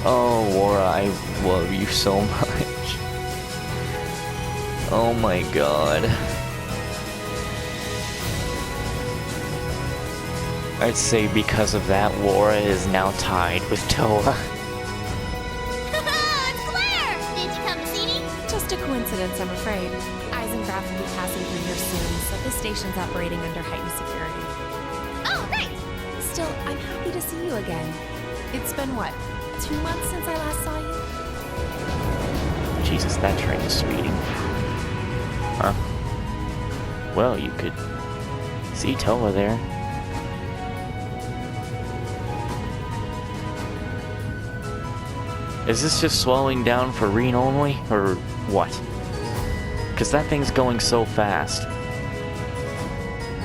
Oh, Laura, I love you so much. Oh my god. I'd say because of that, Laura is now tied with Toa. It's Claire! Did you come to see me? Just a coincidence, I'm afraid. Eisengraph will be passing through here soon, so this station's operating under heightened security. Oh, great! Still, I'm happy to see you again. It's been, what, 2 months since I last saw you? Jesus, that train is speeding. Huh? Well, you could see Toa there. Is this just slowing down for Reen only, or what? Because that thing's going so fast.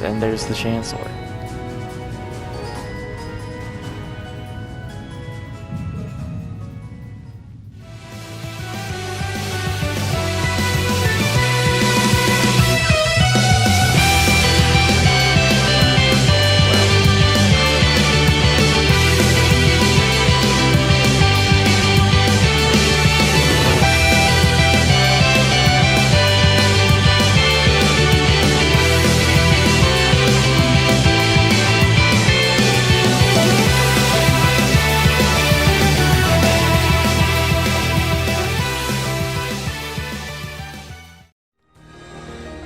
Then there's the Chancellor.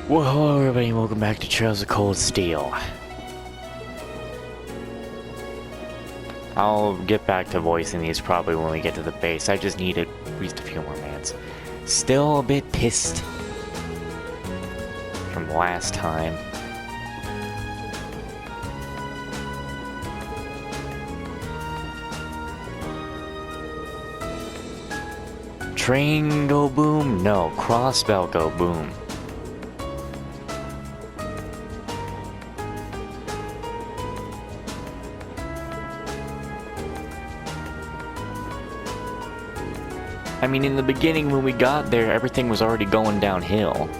Well, hello everybody, welcome back to Trails of Cold Steel. I'll get back to voicing these probably when we get to the base. I just need at least a few more minutes. Still a bit pissed from last time. Train go boom? No, crossbelt go boom. I mean, in the beginning when we got there, everything was already going downhill.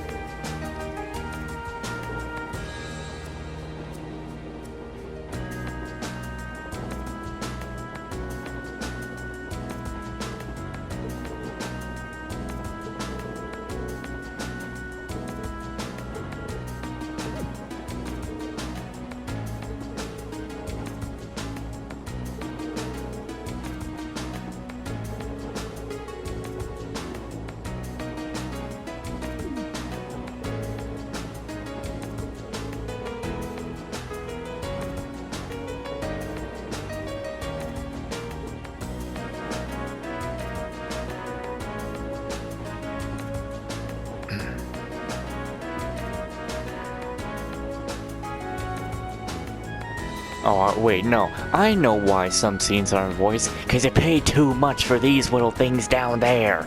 Oh, wait, no. I know why some scenes aren't voiced. Because you pay too much for these little things down there.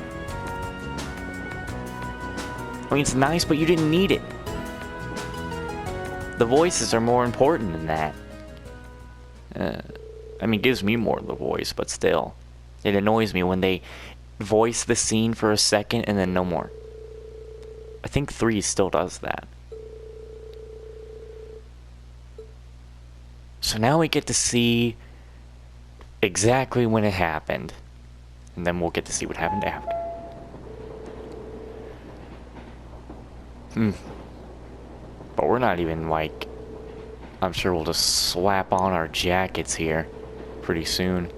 I mean, it's nice, but you didn't need it. The voices are more important than that. I mean, it gives me more of the voice, but still. It annoys me when they voice the scene for a second and then no more. I think 3 still does that. So now we get to see exactly when it happened. And then we'll get to see what happened after. But we're not even like... I'm sure we'll just slap on our jackets here pretty soon.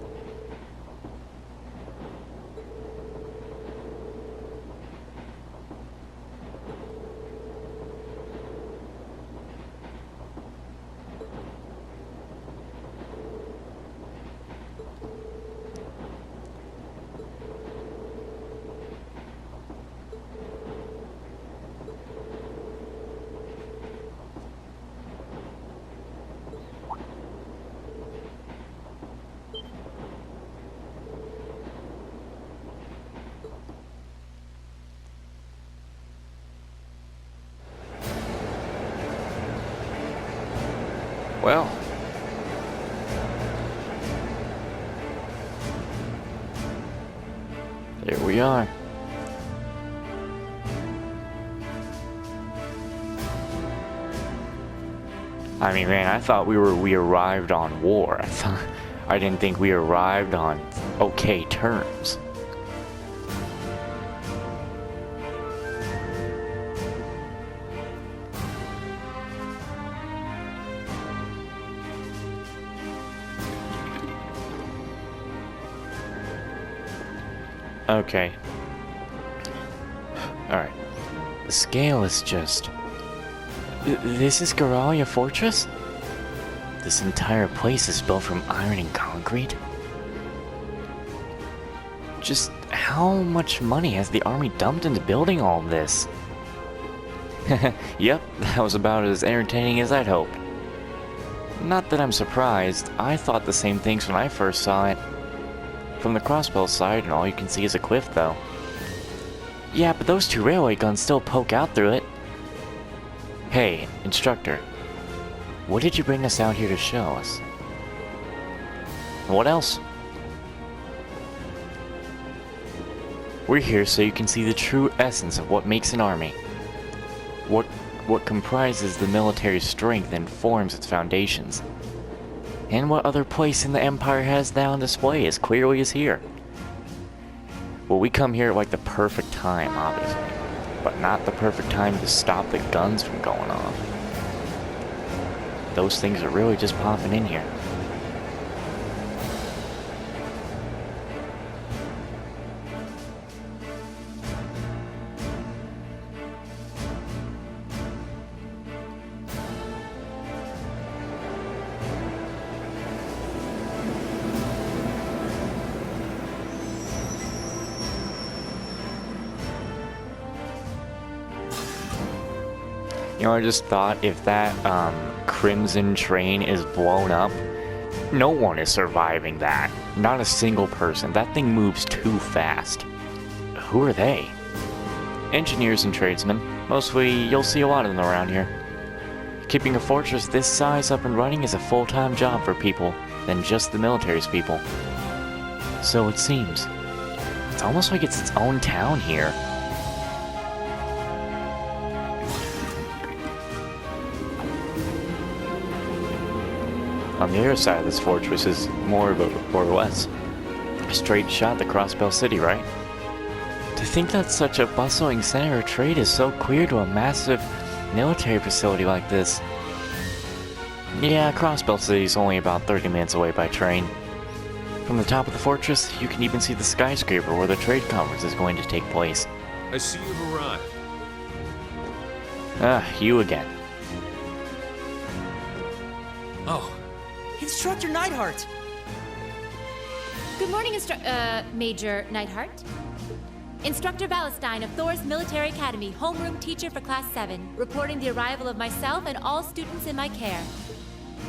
Well, here we are. I mean, man, I thought we arrived on war. I didn't think we arrived on okay terms. Okay. Alright. The scale is just... This is Garalia Fortress? This entire place is built from iron and concrete? Just how much money has the army dumped into building all of this? Yep, that was about as entertaining as I'd hoped. Not that I'm surprised, I thought the same things when I first saw it. From the crossbow side, and all you can see is a cliff, though. Yeah, but those two railway guns still poke out through it. Hey, instructor. What did you bring us out here to show us? What else? We're here so you can see the true essence of what makes an army. What comprises the military's strength and forms its foundations. And what other place in the Empire has that on display as clearly as here. Well, we come here at like the perfect time, obviously. But not the perfect time to stop the guns from going off. Those things are really just popping in here. You know, I just thought if that Crimson train is blown up, no one is surviving that. Not a single person. That thing moves too fast. Who are they? Engineers and tradesmen. Mostly, you'll see a lot of them around here. Keeping a fortress this size up and running is a full-time job for people than just the military's people. So it seems. It's almost like it's its own town here. On the other side of this fortress is more of a, or less, a straight shot at Crossbell City, right? To think that such a bustling center of trade is so clear to a massive military facility like this. Yeah, Crossbell City is only about 30 minutes away by train. From the top of the fortress, you can even see the skyscraper where the trade conference is going to take place. I see you've arrived. Ah, you again. Oh, Instructor Neidhart! Good morning, Major Neidhart. Instructor Valestein of Thor's Military Academy, homeroom teacher for Class 7, reporting the arrival of myself and all students in my care.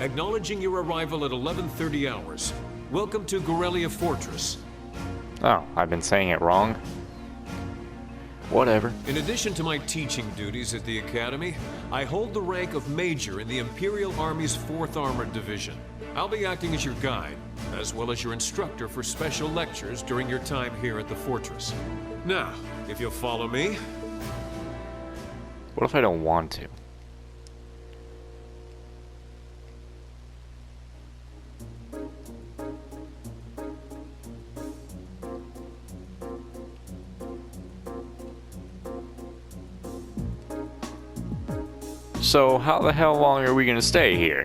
Acknowledging your arrival at 11:30 hours. Welcome to Gorelia Fortress. Oh, I've been saying it wrong. Whatever. In addition to my teaching duties at the Academy, I hold the rank of Major in the Imperial Army's 4th Armored Division. I'll be acting as your guide, as well as your instructor for special lectures during your time here at the fortress. Now, if you'll follow me... What if I don't want to? So how the hell long are we gonna stay here?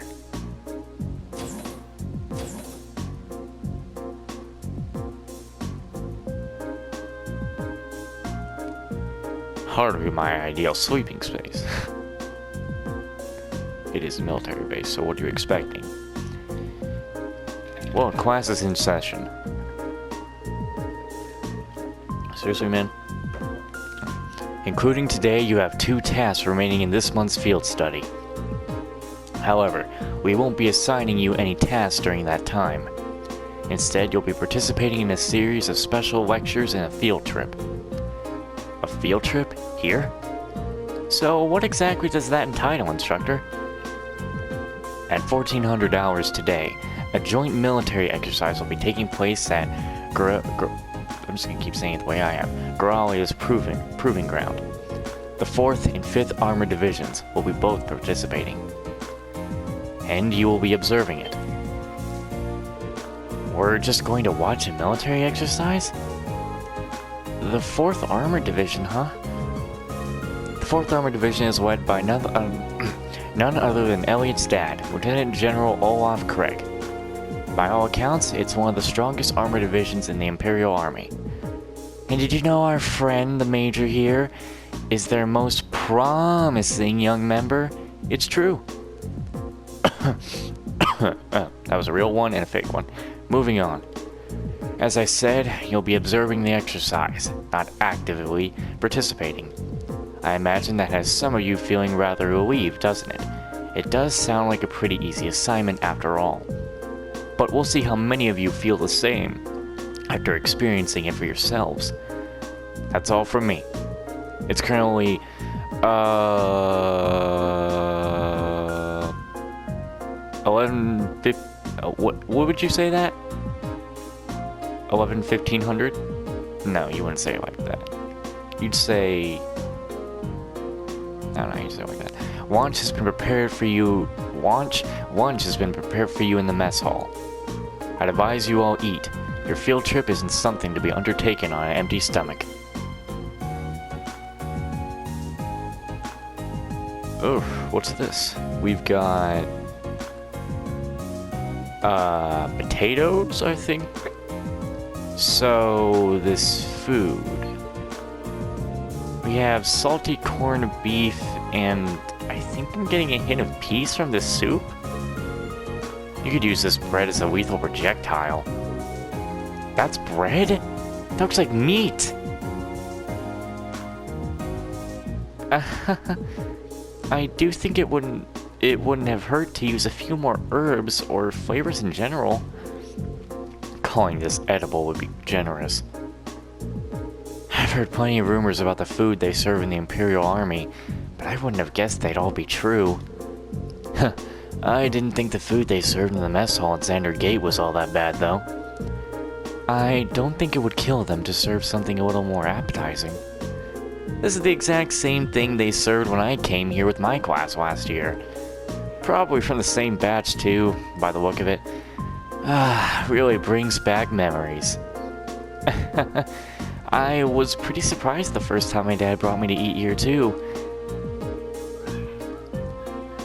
Hardly my ideal sleeping space. It is a military base, so what are you expecting? Well, class is in session. Seriously, man? Including today, you have 2 tasks remaining in this month's field study. However, we won't be assigning you any tasks during that time. Instead, you'll be participating in a series of special lectures and a field trip. A field trip? Here? So, what exactly does that entitle, instructor? At 1400 hours today, a joint military exercise will be taking place at I'm just gonna keep saying it the way I am. Goralia's proving ground. The 4th and 5th Armored Divisions will be both participating. And you will be observing it. we're just going to watch a military exercise? The 4th Armored Division, huh? The 4th Armored Division is led by none other than Elliot's dad, Lieutenant General Olaf Craig. By all accounts, it's one of the strongest armored divisions in the Imperial Army. And did you know our friend, the Major here, is their most promising young member? It's true. That was a real one and a fake one. Moving on. As I said, you'll be observing the exercise, not actively participating. I imagine that has some of you feeling rather relieved, doesn't it? It does sound like a pretty easy assignment after all. But we'll see how many of you feel the same after experiencing it for yourselves. That's all from me. It's currently, what would you say that? 1500? No, you wouldn't say it like that. You'd say, I don't know, you'd say it like that. Lunch has been prepared for you. Lunch has been prepared for you in the mess hall. I'd advise you all eat. Your field trip isn't something to be undertaken on an empty stomach. Oh, what's this? We've got potatoes, I think. So this food. We have salty corned beef, and I think I'm getting a hint of peas from this soup. You could use this bread as a lethal projectile. That's bread? That looks like meat. I do think it wouldn't have hurt to use a few more herbs or flavors in general. Calling this edible would be generous. I've heard plenty of rumors about the food they serve in the Imperial Army, but I wouldn't have guessed they'd all be true. I didn't think the food they served in the mess hall at Xander Gate was all that bad, though. I don't think it would kill them to serve something a little more appetizing. This is the exact same thing they served when I came here with my class last year. Probably from the same batch, too, by the look of it. Really brings back memories. I was pretty surprised the first time my dad brought me to eat here, too.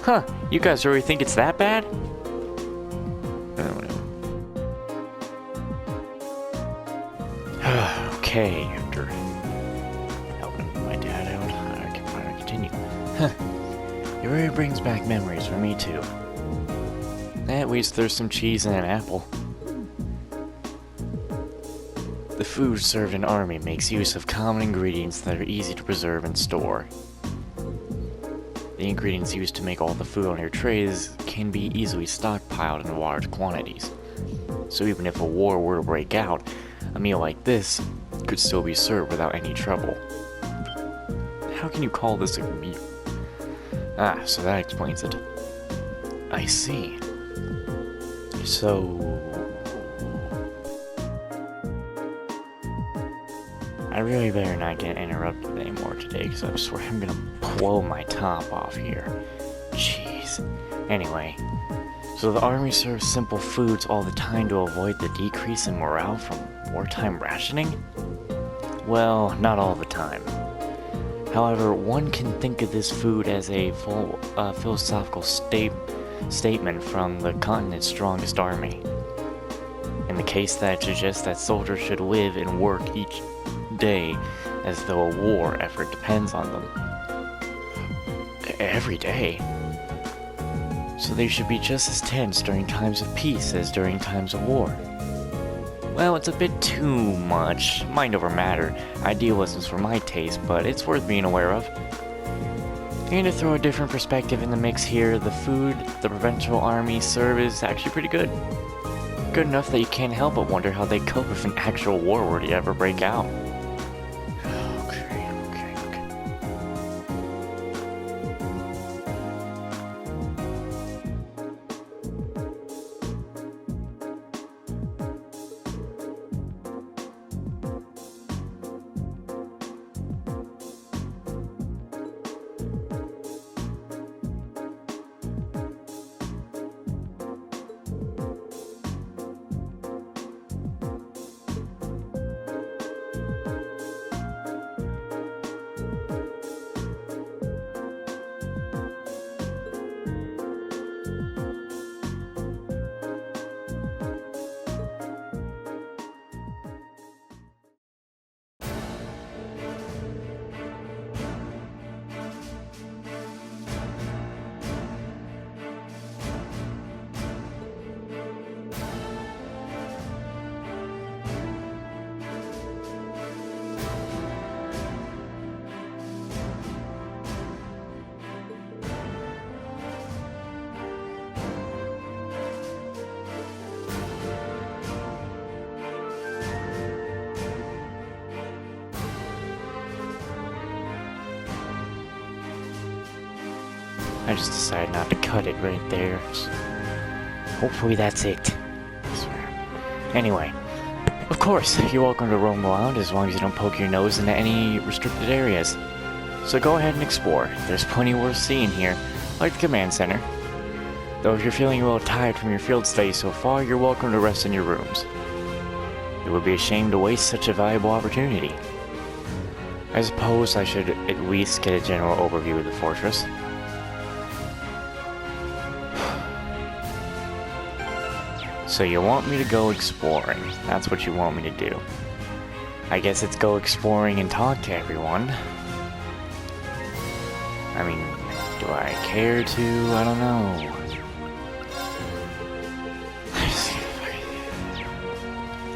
Huh, you guys really think it's that bad? Okay, after helping my dad out, I can finally continue. It really brings back memories for me, too. At least there's some cheese and an apple. The food served in Army makes use of common ingredients that are easy to preserve and store. The ingredients used to make all the food on your trays can be easily stockpiled in large quantities. So even if a war were to break out, a meal like this could still be served without any trouble. How can you call this a meal? So that explains it. I see. So... I really better not get interrupted anymore today, because I swear I'm gonna blow my top off here. Jeez. Anyway, so the Army serves simple foods all the time to avoid the decrease in morale from wartime rationing? Well, not all the time. However, one can think of this food as a full philosophical statement from the continent's strongest army. In the case that suggests that soldiers should live and work each day as though a war effort depends on them. Every day? So they should be just as tense during times of peace as during times of war. Well, it's a bit too much. Mind over matter. Idealism's for my taste, but it's worth being aware of. And to throw a different perspective in the mix here, the food the Provincial Army serve is actually pretty good. Good enough that you can't help but wonder how they cope if an actual war were to ever break out. I just decided not to cut it right there. Hopefully that's it. I swear. Anyway, of course, you're welcome to roam around as long as you don't poke your nose into any restricted areas. So go ahead and explore. There's plenty worth seeing here, like the command center. Though if you're feeling a little tired from your field study so far, you're welcome to rest in your rooms. It would be a shame to waste such a valuable opportunity. I suppose I should at least get a general overview of the fortress. So you want me to go exploring. That's what you want me to do. I guess it's go exploring and talk to everyone. I mean, do I care to? I don't know. I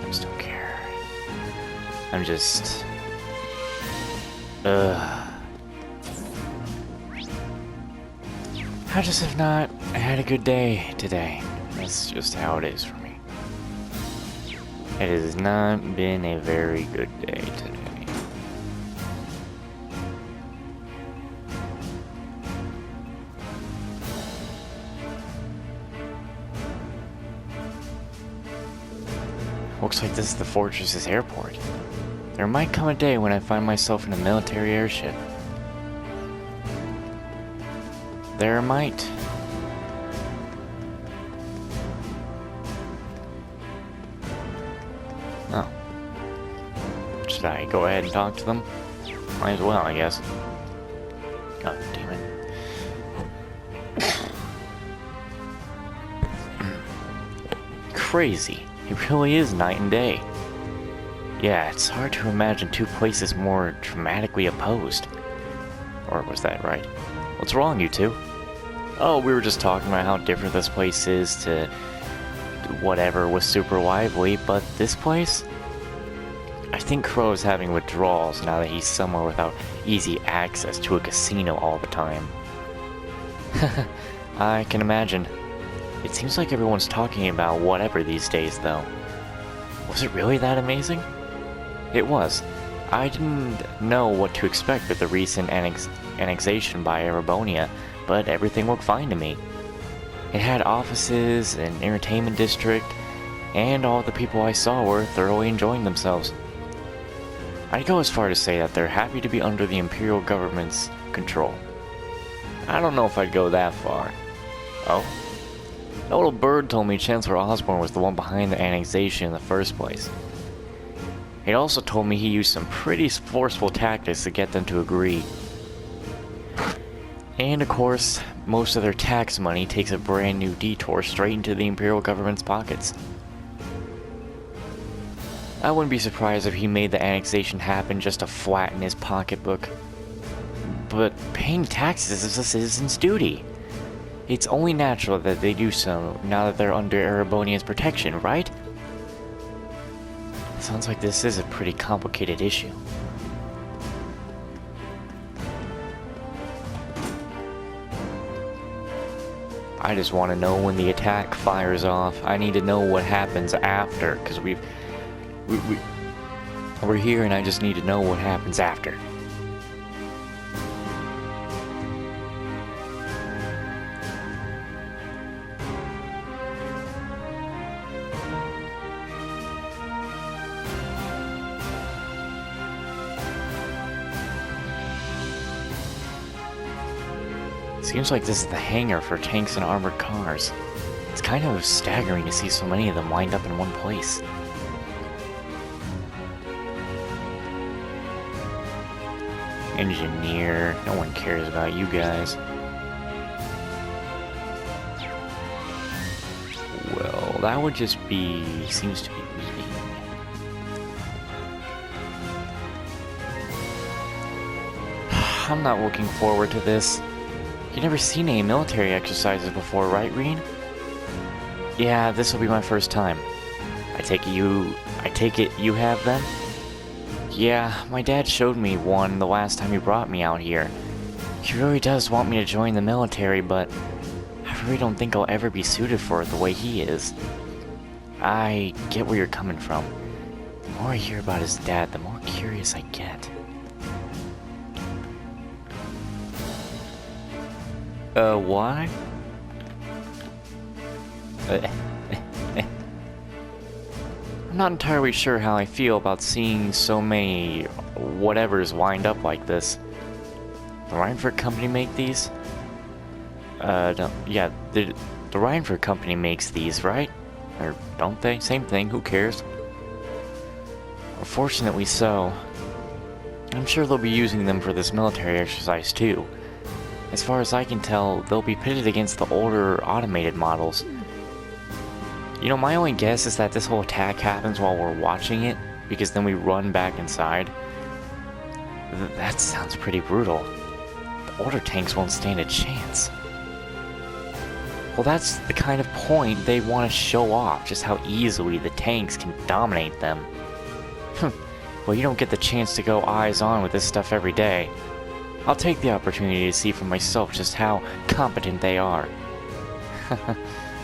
just don't care. I'm just... I just have not had a good day today. That's just how it is for me. It has not been a very good day today. Looks like this is the fortress's airport. There might come a day when I find myself in a military airship. There might. Oh. Should I go ahead and talk to them? Might as well, I guess. God damn it. Crazy. It really is night and day. Yeah, it's hard to imagine two places more dramatically opposed. Or was that right? What's wrong, you two? Oh, we were just talking about how different this place is to whatever was super lively, but this place? I think Crow's having withdrawals now that he's somewhere without easy access to a casino all the time. I can imagine. It seems like everyone's talking about whatever these days, though. Was it really that amazing? It was. I didn't know what to expect with the recent annexation by Erebonia, but everything looked fine to me. It had offices, an entertainment district, and all the people I saw were thoroughly enjoying themselves. I'd go as far to say that they're happy to be under the Imperial government's control. I don't know if I'd go that far. Oh? That little bird told me Chancellor Osborne was the one behind the annexation in the first place. He also told me he used some pretty forceful tactics to get them to agree. And of course, most of their tax money takes a brand new detour straight into the Imperial government's pockets. I wouldn't be surprised if he made the annexation happen just to flatten his pocketbook. But paying taxes is a citizen's duty. It's only natural that they do so now that they're under Erebonia's protection, right? Sounds like this is a pretty complicated issue. I just want to know when the attack fires off. I need to know what happens after, because we're here and I just need to know what happens after. Seems like this is the hangar for tanks and armored cars. It's kind of staggering to see so many of them lined up in one place. Engineer, no one cares about you guys. Well, that would just be... seems to be leaving. I'm not looking forward to this. You've never seen any military exercises before, right, Reen? Yeah, this will be my first time. I take it you have then? Yeah, my dad showed me one the last time he brought me out here. He really does want me to join the military, but I really don't think I'll ever be suited for it the way he is. I get where you're coming from. The more I hear about his dad, the more curious I get. Why? I'm not entirely sure how I feel about seeing so many whatevers wind up like this. The Reinford Company make these? No, yeah, the Reinford Company makes these, right? Or don't they? Same thing, who cares? Fortunately so. I'm sure they'll be using them for this military exercise too. As far as I can tell, they'll be pitted against the older automated models. You know, my only guess is that this whole attack happens while we're watching it, because then we run back inside. That sounds pretty brutal. The older tanks won't stand a chance. Well, that's the kind of point they want to show off, just how easily the tanks can dominate them. Well, you don't get the chance to go eyes on with this stuff every day. I'll take the opportunity to see for myself just how competent they are.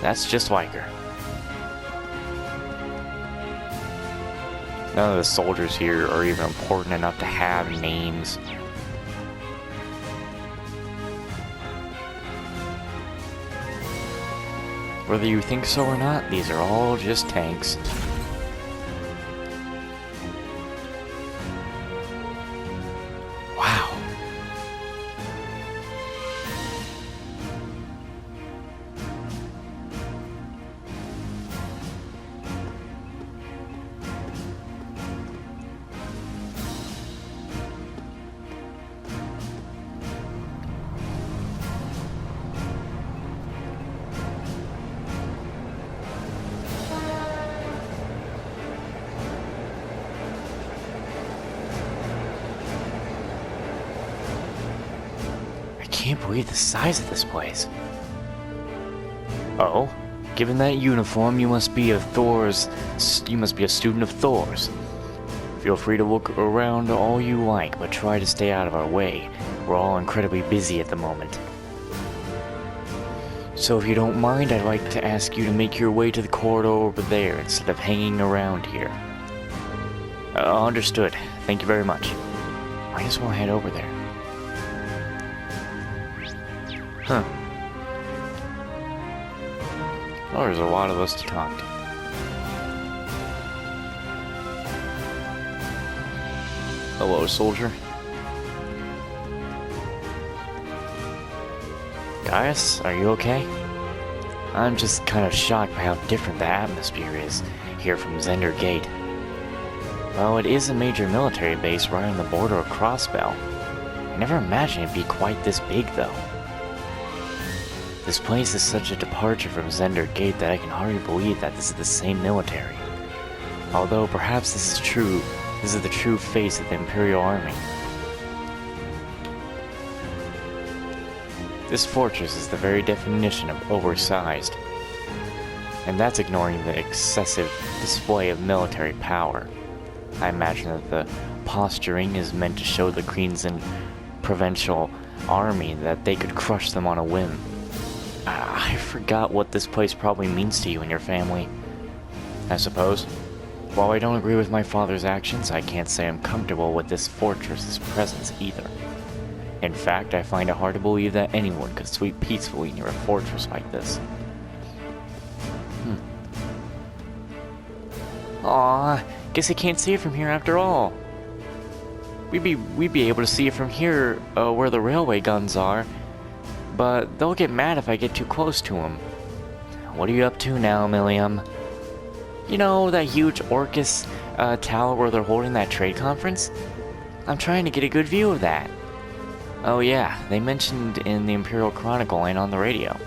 That's just like her. None of the soldiers here are even important enough to have names. Whether you think so or not, these are all just tanks. Wow. I can't believe the size of this place. Oh, given that uniform, you must be a student of Thor's. Feel free to look around all you like, but try to stay out of our way. We're all incredibly busy at the moment. So if you don't mind, I'd like to ask you to make your way to the corridor over there instead of hanging around here. Understood. Thank you very much. Might as well head over there. Huh. Well, there's a lot of us to talk to. Hello, soldier. Gaius, are you okay? I'm just kind of shocked by how different the atmosphere is here from Zender Gate. Well, it is a major military base right on the border of Crossbell. I never imagined it'd be quite this big, though. This place is such a departure from Zender Gate that I can hardly believe that this is the same military. Although perhaps this is the true face of the Imperial Army. This fortress is the very definition of oversized. And that's ignoring the excessive display of military power. I imagine that the posturing is meant to show the Queens and Provincial Army that they could crush them on a whim. I forgot what this place probably means to you and your family. I suppose. While I don't agree with my father's actions, I can't say I'm comfortable with this fortress's presence either. In fact, I find it hard to believe that anyone could sleep peacefully near a fortress like this. Aw, guess I can't see it from here after all. We'd be able to see it from here, where the railway guns are. But they'll get mad if I get too close to them. What are you up to now, Milliam? You know, that huge Orcus tower where they're holding that trade conference? I'm trying to get a good view of that. Oh yeah, they mentioned in the Imperial Chronicle and on the radio.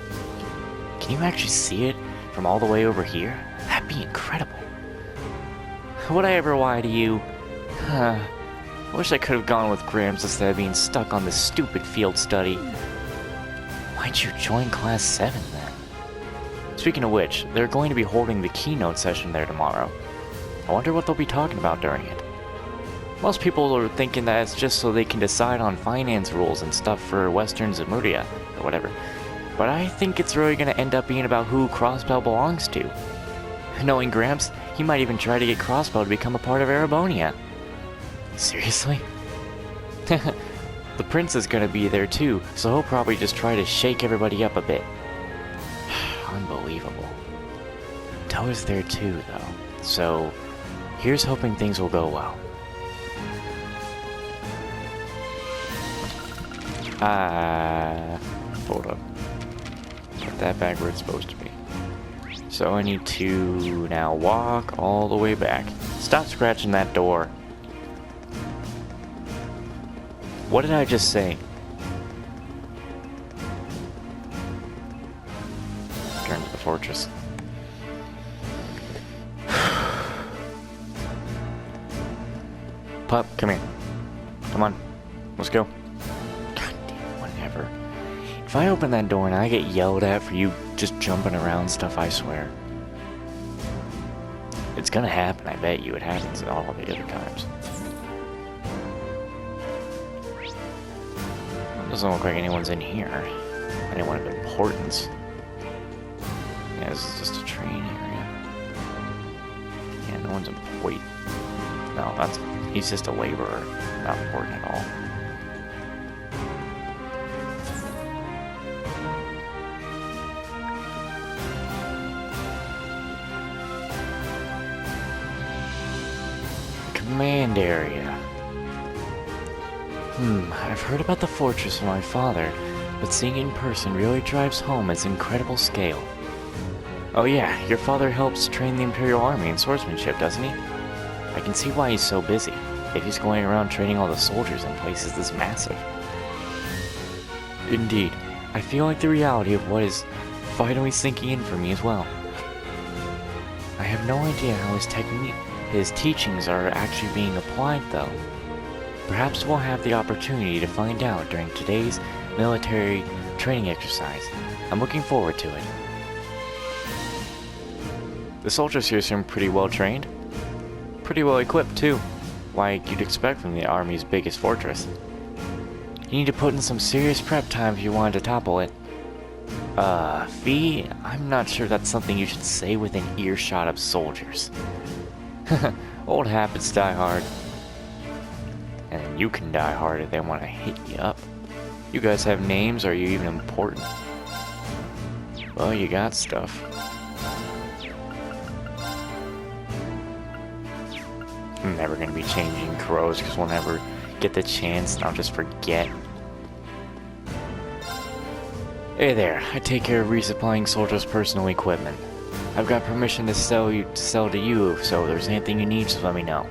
Can you actually see it from all the way over here? That'd be incredible. Would I ever lie to you? I wish I could have gone with Grams instead of being stuck on this stupid field study. Why'd you join Class 7 then? Speaking of which, they're going to be holding the keynote session there tomorrow. I wonder what they'll be talking about during it. Most people are thinking that it's just so they can decide on finance rules and stuff for Western Zemuria, or whatever. But I think it's really going to end up being about who Crossbell belongs to. Knowing Gramps, he might even try to get Crossbell to become a part of Erebonia. Seriously? The prince is gonna be there too, so he'll probably just try to shake everybody up a bit. Unbelievable. Toa's there too, though, so here's hoping things will go well. Hold up. Put that back where it's supposed to be. So I need to now walk all the way back. Stop scratching that door. What did I just say? Turn to the fortress. Pup, come here. Come on. Let's go. God damn, whatever. If I open that door and I get yelled at for you just jumping around stuff, I swear. It's gonna happen, I bet you. It happens all the other times. Doesn't look like anyone's in here. Anyone of importance. Yeah, this is just a train area. Yeah, no one's important. Wait. No, he's just a laborer. Not important at all. Command area. I've heard about the fortress from my father, but seeing it in person really drives home its incredible scale. Oh yeah, your father helps train the Imperial Army in swordsmanship, doesn't he? I can see why he's so busy, if he's going around training all the soldiers in places this massive. Indeed, I feel like the reality of what is finally sinking in for me as well. I have no idea how his teachings are actually being applied though. Perhaps we'll have the opportunity to find out during today's military training exercise. I'm looking forward to it. The soldiers here seem pretty well trained. Pretty well equipped too, like you'd expect from the army's biggest fortress. You need to put in some serious prep time if you wanted to topple it. Fee, I'm not sure that's something you should say within earshot of soldiers. Old habits die hard. And you can die hard if they want to hit you up. You guys have names, or are you even important? Well, you got stuff. I'm never gonna be changing crows because we'll never get the chance and I'll just forget. Hey there, I take care of resupplying soldiers' personal equipment. I've got permission to sell to you, so if there's anything you need, just let me know.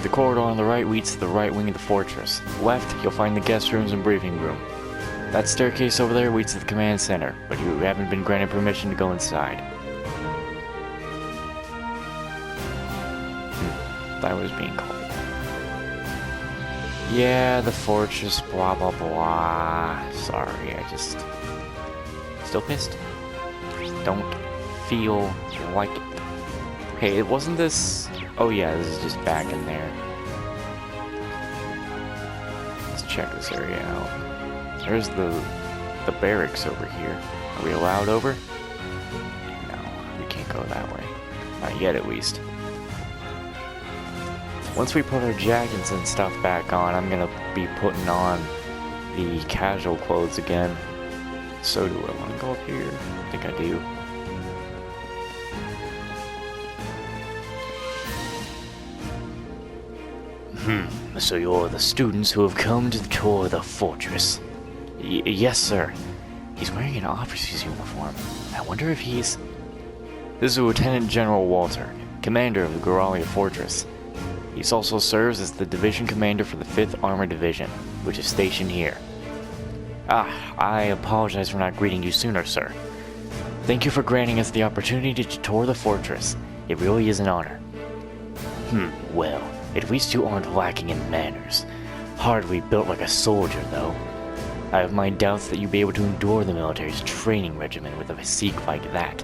The corridor on the right leads to the right wing of the fortress. Left, you'll find the guest rooms and briefing room. That staircase over there leads to the command center, but you haven't been granted permission to go inside. I was being called. Yeah, the fortress, blah blah blah. Sorry, I just... Still pissed. Don't feel like it. Hey, wasn't this... Oh yeah, this is just back in there. Let's check this area out. There's the barracks over here. Are we allowed over? No, we can't go that way. Not yet, at least. Once we put our jackets and stuff back on, I'm gonna be putting on the casual clothes again. So do I want to go up here? I think I do. So you're the students who have come to tour the fortress? Yes, sir. He's wearing an officer's uniform. I wonder if he's... This is Lieutenant General Walter, commander of the Goralia Fortress. He also serves as the division commander for the 5th Armored Division, which is stationed here. I apologize for not greeting you sooner, sir. Thank you for granting us the opportunity to tour the fortress. It really is an honor. Well, at least you aren't lacking in manners. Hardly built like a soldier, though. I have my doubts that you'd be able to endure the military's training regimen with a physique like that.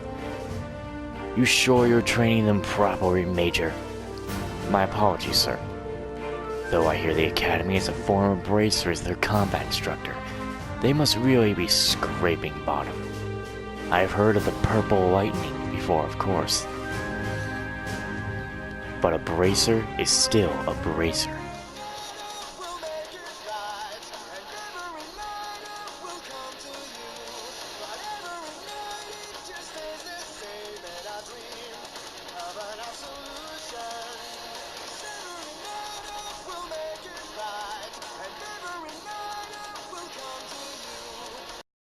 You sure you're training them properly, Major? My apologies, sir. Though I hear the Academy has a former bracer as their combat instructor, they must really be scraping bottom. I've heard of the Purple Lightning before, of course. But a bracer is still a bracer.